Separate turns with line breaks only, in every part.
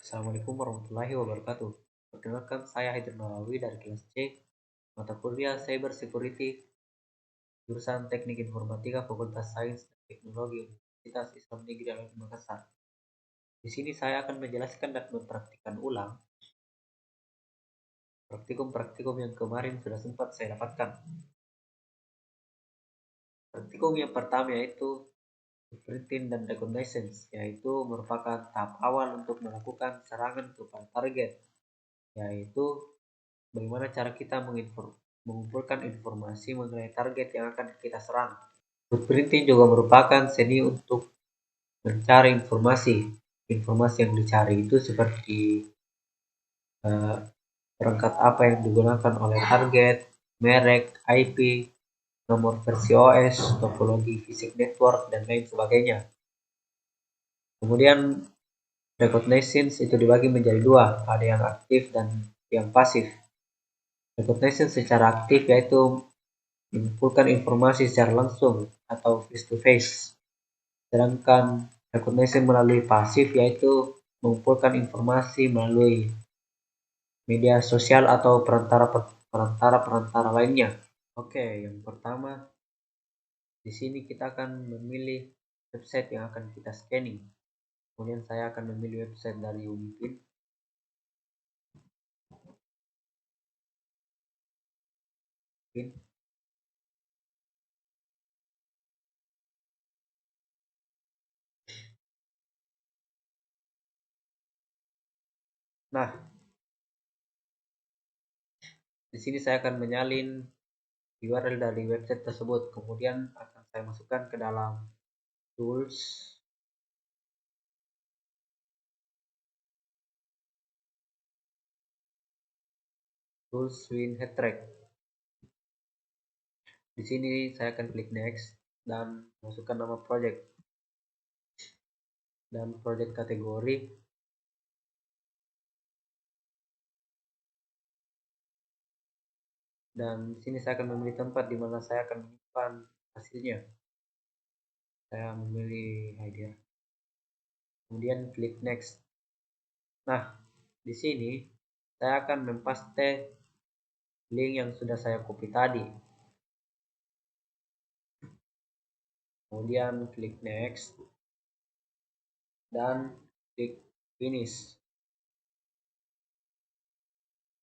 Assalamualaikum warahmatullahi wabarakatuh. Perkenalkan, saya Haidir Nawawi dari kelas C, mata kuliah Cyber Security, jurusan Teknik Informatika, Fakultas Sains dan Teknologi Universitas Islam Negeri Al Makassar. Di sini saya akan menjelaskan dan mempraktikkan ulang praktikum-praktikum yang kemarin sudah sempat saya dapatkan. Praktikum yang pertama yaitu Blueprint dan Reconnaissance, yaitu merupakan tahap awal untuk melakukan serangan kepada target, yaitu bagaimana cara kita mengumpulkan informasi mengenai target yang akan kita serang. Blueprinting juga merupakan seni untuk mencari informasi. Informasi yang dicari itu seperti perangkat apa yang digunakan oleh target, merek, IP, nomor versi OS, topologi fisik network, dan lain sebagainya. Kemudian reconnaissance itu dibagi menjadi dua, ada yang aktif dan yang pasif. Reconnaissance secara aktif yaitu mengumpulkan informasi secara langsung atau face to face. Sedangkan reconnaissance melalui pasif yaitu mengumpulkan informasi melalui media sosial atau perantara lainnya. Oke, yang pertama di sini kita akan memilih website yang akan kita scanning. Kemudian saya akan memilih website dari Unipin. Nah, di sini saya akan menyalin URL dari website tersebut. Kemudian akan saya masukkan ke dalam tools, Win Head Track. Di sini saya akan klik next dan masukkan nama project dan project kategori. Dan di sini saya akan memilih tempat di mana saya akan menyimpan hasilnya. Saya memilih idea. Kemudian klik next. Nah, di sini saya akan mempaste link yang sudah saya copy tadi. Kemudian klik next dan klik finish.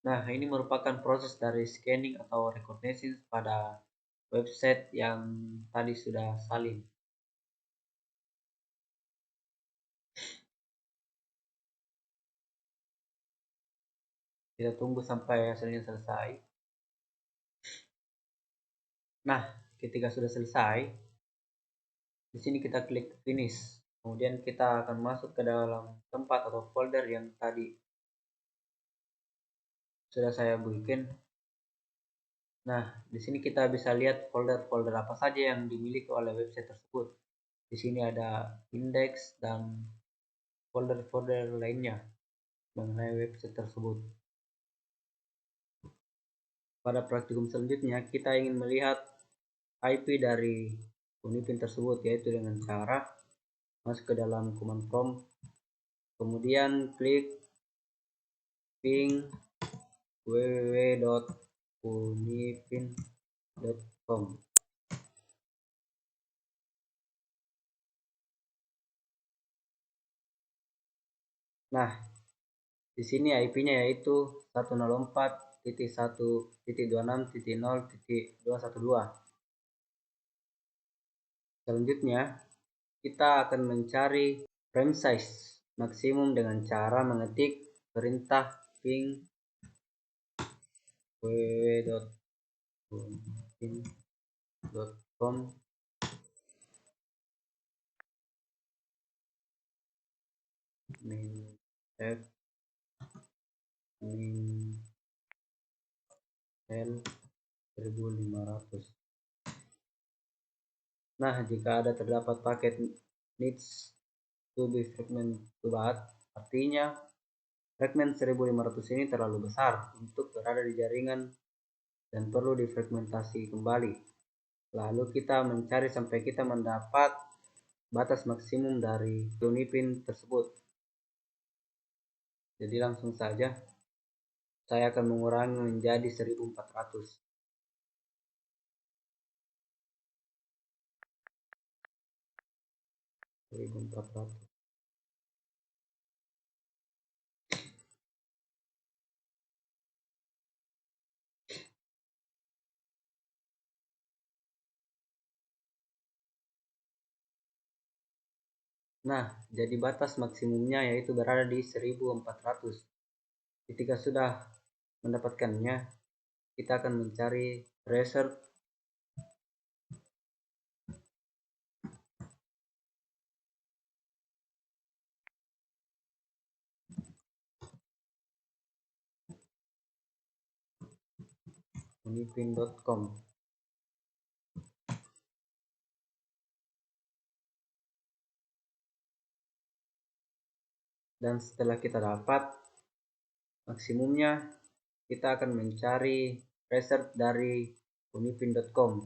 Nah, ini merupakan proses dari scanning atau reconnaissance pada website yang tadi sudah salin. Kita tunggu sampai hasilnya selesai. Nah, ketika sudah selesai, di sini kita klik finish. Kemudian kita akan masuk ke dalam tempat atau folder yang tadi sudah saya bikin. Nah, di sini kita bisa lihat folder-folder apa saja yang dimiliki oleh website tersebut. Di sini ada index dan folder-folder lainnya mengenai website tersebut. Pada praktikum selanjutnya, kita ingin melihat IP dari Unipin tersebut, yaitu dengan cara masuk ke dalam command prompt, kemudian klik ping www.unipin.com. Nah, di sini IP-nya yaitu 104.1.26.0.212. Selanjutnya, kita akan mencari frame size maksimum dengan cara mengetik perintah ping www.unipin.com min f min l 1500. Nah, jika ada terdapat paket needs to be fragment to baht, artinya fragment 1500 ini terlalu besar untuk berada di jaringan dan perlu difragmentasi kembali. Lalu kita mencari sampai kita mendapat batas maksimum dari Unipin tersebut. Jadi langsung saja saya akan mengurangi menjadi 1400. Nah, jadi batas maksimumnya yaitu berada di 1400. Ketika sudah mendapatkannya, kita akan mencari reserve unipin.com. Dan setelah kita dapat maksimumnya, kita akan mencari reserve dari unipin.com.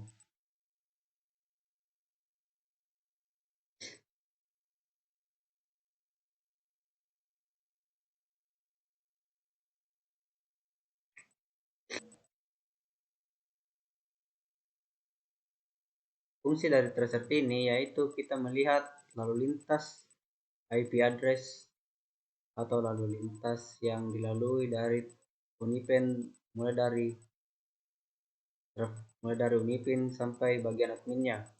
Fungsi dari tracer ini yaitu kita melihat lalu lintas IP address atau lalu lintas yang dilalui dari Unipin mulai dari Unipin sampai bagian adminnya.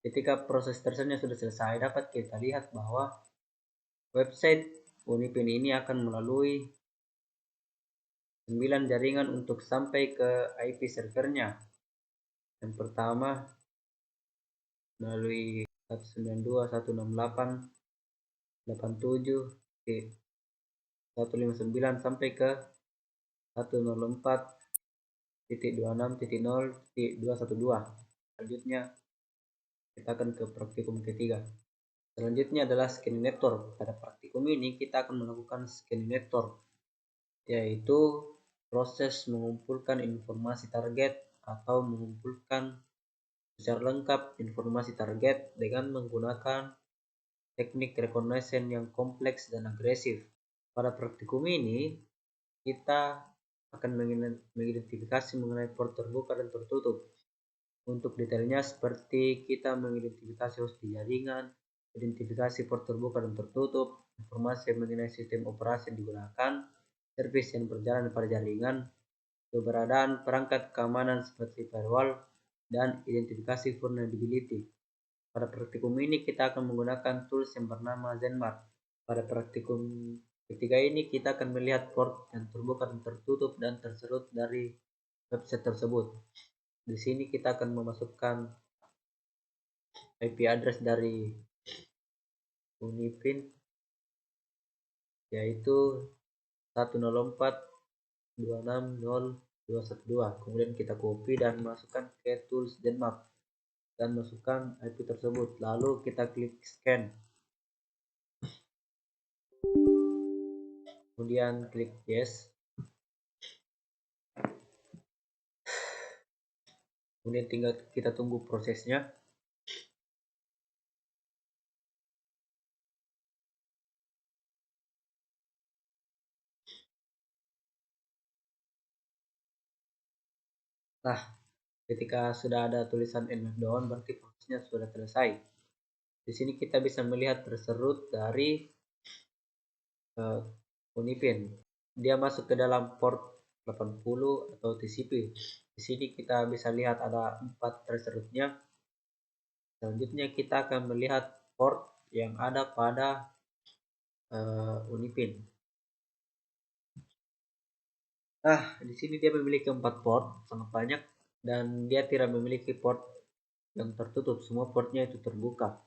Ketika proses tracernya sudah selesai, dapat kita lihat bahwa website Unipin ini akan melalui 9 jaringan untuk sampai ke IP servernya. Yang pertama melalui 192.168.87.159 sampai ke 104.26.0.212. Selanjutnya kita akan ke praktikum ketiga. Selanjutnya adalah scanning network. Pada praktikum ini kita akan melakukan scanning network, yaitu proses mengumpulkan informasi target atau mengumpulkan secara lengkap informasi target dengan menggunakan teknik reconnaissance yang kompleks dan agresif. Pada praktikum ini kita akan mengidentifikasi mengenai port terbuka dan tertutup. Untuk detailnya seperti kita mengidentifikasi host di jaringan, identifikasi port terbuka dan tertutup, informasi mengenai sistem operasi yang digunakan, servis yang berjalan pada jaringan, keberadaan perangkat keamanan seperti firewall, dan identifikasi vulnerability. Pada praktikum ini kita akan menggunakan tools yang bernama Zenmap. Pada praktikum ketiga ini kita akan melihat port yang terbuka dan tertutup dan terserut dari website tersebut. Di sini kita akan memasukkan IP address dari Unipin yaitu 104.26.0.212. Kemudian kita copy dan masukkan ke tools Zenmap dan masukkan IP tersebut. Lalu kita klik scan. Kemudian klik yes. Kemudian tinggal kita tunggu prosesnya. Nah, ketika sudah ada tulisan end down, berarti prosesnya sudah selesai. Di sini kita bisa melihat terserut dari Unipin. Dia masuk ke dalam port 80 atau TCP. Di sini kita bisa lihat ada 4 terserutnya. Selanjutnya kita akan melihat port yang ada pada Unipin. Nah, di sini dia memiliki 4 port, sangat banyak, dan dia tidak memiliki port yang tertutup. Semua portnya itu terbuka.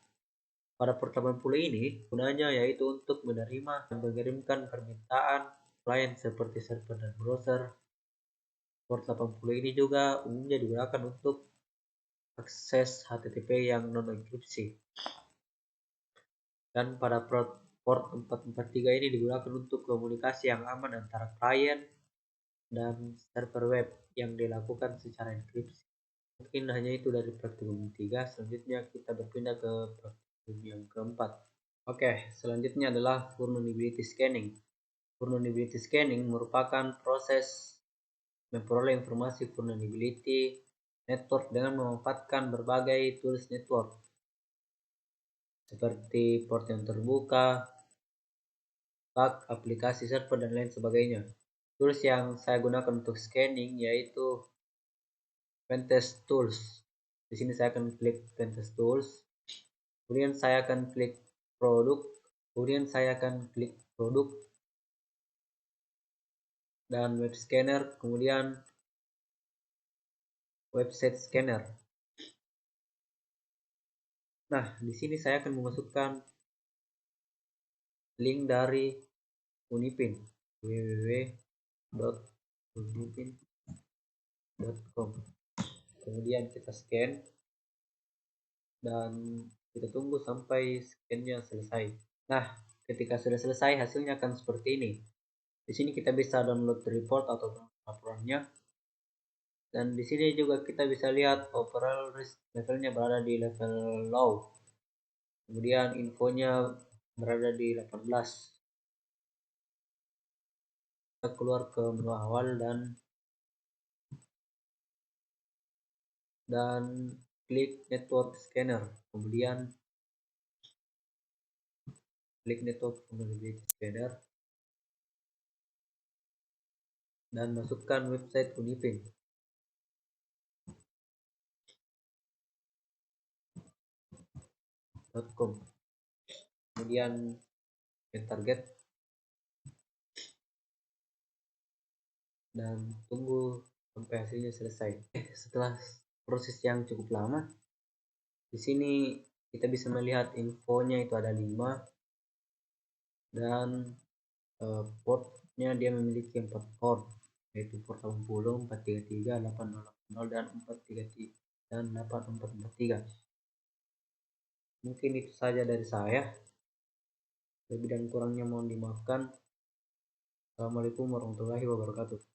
Pada port 80 ini gunanya yaitu untuk menerima dan mengirimkan permintaan klien seperti server dan browser. Port 80 ini juga umumnya digunakan untuk akses HTTP yang non-enkripsi. Dan pada port 443 ini digunakan untuk komunikasi yang aman antara klien dan server web yang dilakukan secara enkripsi. Mungkin hanya itu dari praktikum 3. Selanjutnya kita berpindah ke praktikum yang keempat. Oke, selanjutnya adalah vulnerability scanning. Vulnerability scanning merupakan proses memperoleh informasi vulnerability network dengan memanfaatkan berbagai tools network seperti port yang terbuka, bug, aplikasi server, dan lain sebagainya. Tools yang saya gunakan untuk scanning yaitu Pentest Tools. Di sini saya akan klik Pentest Tools, kemudian saya akan klik produk, dan web scanner, kemudian website scanner. Nah, di sini saya akan memasukkan link dari Unipin, www.unipin.com. Kemudian kita scan dan kita tunggu sampai scan-nya selesai. Nah, ketika sudah selesai hasilnya akan seperti ini. Di sini kita bisa download report atau laporannya. Dan di sini juga kita bisa lihat overall risk levelnya berada di level low. Kemudian infonya berada di 18. Kita keluar ke menu awal dan klik network scanner. Kemudian klik network vulnerability scanner dan masukkan website unipin.com. Kemudian target dan tunggu sampai hasilnya selesai. Setelah proses yang cukup lama, di sini kita bisa melihat infonya itu ada 5 dan portnya dia memiliki 4 port, yaitu port 80, 433, 8080 dan 433 dan 8443. Mungkin itu saja dari saya. Lebih dan kurangnya mohon dimaafkan. Assalamualaikum warahmatullahi wabarakatuh.